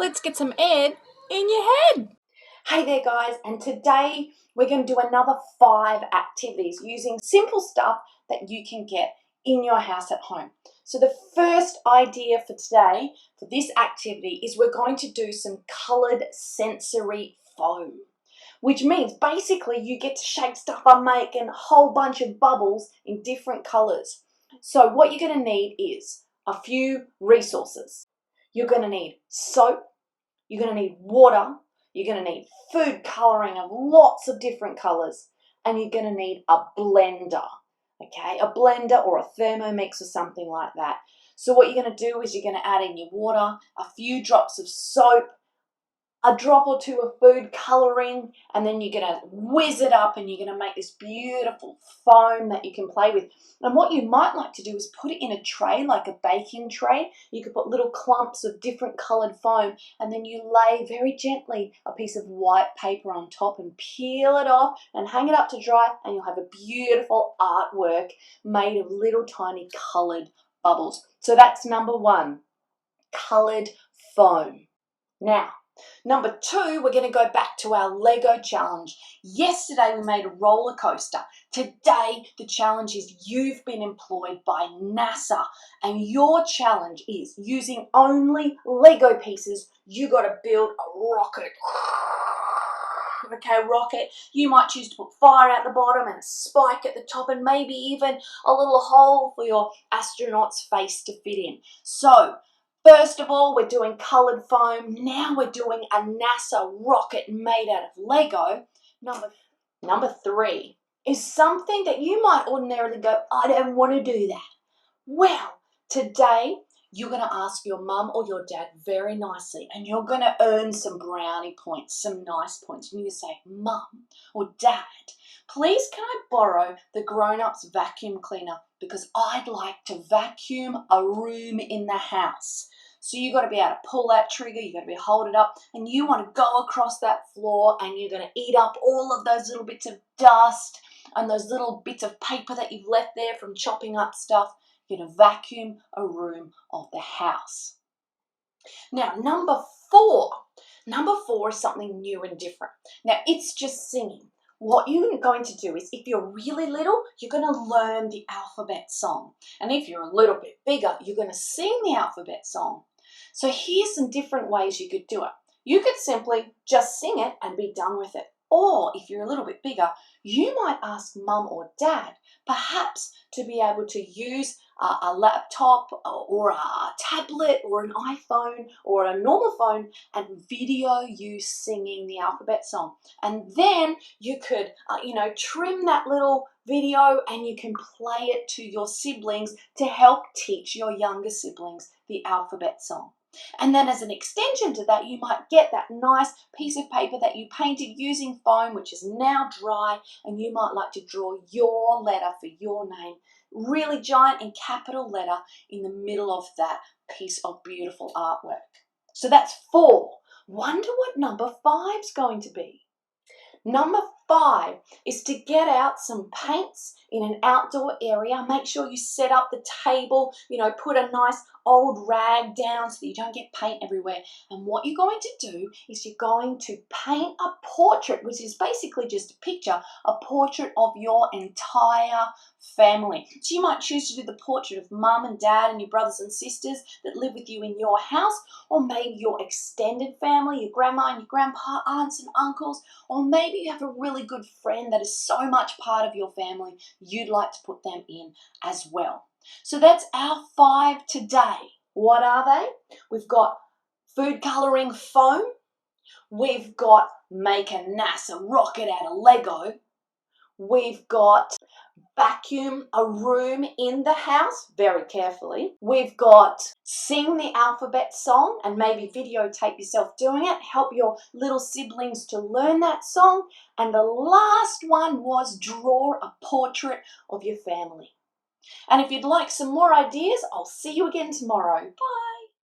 Let's get some air in your head. Hey there guys, and today we're going to do another 5 activities using simple stuff that you can get in your house at home. So the first idea for today, for this activity, is we're going to do some coloured sensory foam, which means basically you get to shake stuff up, making a whole bunch of bubbles in different colours. So what you're going to need is a few resources. You're going to need soap, you're going to need water, you're going to need food colouring of lots of different colours, and you're going to need a blender, okay? A blender or a Thermomix or something like that. So what you're going to do is you're going to add in your water, a few drops of soap, a drop or two of food colouring, and then you're going to whiz it up and you're going to make this beautiful foam that you can play with. And what you might like to do is put it in a tray, like a baking tray. You could put little clumps of different coloured foam, and then you lay very gently a piece of white paper on top and peel it off and hang it up to dry, and you'll have a beautiful artwork made of little tiny coloured bubbles. So that's number 1, coloured foam. Now, number 2, we're going to go back to our Lego challenge. Yesterday we made a roller coaster. Today the challenge is you've been employed by NASA, and your challenge is using only Lego pieces, you got to build a rocket. Okay, rocket. You might choose to put fire at the bottom and a spike at the top, and maybe even a little hole for your astronaut's face to fit in. So first of all, we're doing coloured foam. Now we're doing a NASA rocket made out of Lego. Number 3 is something that you might ordinarily go, I don't want to do that. Well, today you're going to ask your mum or your dad very nicely, and you're going to earn some brownie points, some nice points. And you say, Mum or Dad, please can I borrow the grown-ups vacuum cleaner because I'd like to vacuum a room in the house. So you've got to be able to pull that trigger, you've got to be able to hold it up, and you want to go across that floor and you're going to eat up all of those little bits of dust and those little bits of paper that you've left there from chopping up stuff. You're going to vacuum a room of the house. Now, number 4 is something new and different. Now, it's just singing. What you're going to do is, if you're really little, you're going to learn the alphabet song. And if you're a little bit bigger, you're going to sing the alphabet song. So here's some different ways you could do it. You could simply just sing it and be done with it. Or if you're a little bit bigger, you might ask Mum or Dad perhaps to be able to use a laptop or a tablet or an iPhone or a normal phone and video you singing the alphabet song. And then you could, trim that little video and you can play it to your siblings to help teach your younger siblings the alphabet song. And then as an extension to that, you might get that nice piece of paper that you painted using foam, which is now dry, and you might like to draw your letter for your name, really giant in capital letter in the middle of that piece of beautiful artwork. So that's 4. Wonder what number 5's going to be. Number 5 is to get out some paints in an outdoor area. Make sure you set up the table, put a nice old rag down so that you don't get paint everywhere. And what you're going to do is you're going to paint a portrait, which is basically just a picture, a portrait of your entire family. So you might choose to do the portrait of Mum and Dad and your brothers and sisters that live with you in your house, or maybe your extended family, your grandma and your grandpa, aunts and uncles, or maybe you have a really good friend that is so much part of your family, you'd like to put them in as well. So that's our 5 today. What are they? We've got food colouring foam. We've got make a NASA rocket out of Lego. We've got vacuum a room in the house very carefully. We've got sing the alphabet song and maybe videotape yourself doing it. Help your little siblings to learn that song. And the last one was draw a portrait of your family. And if you'd like some more ideas, I'll see you again tomorrow. Bye.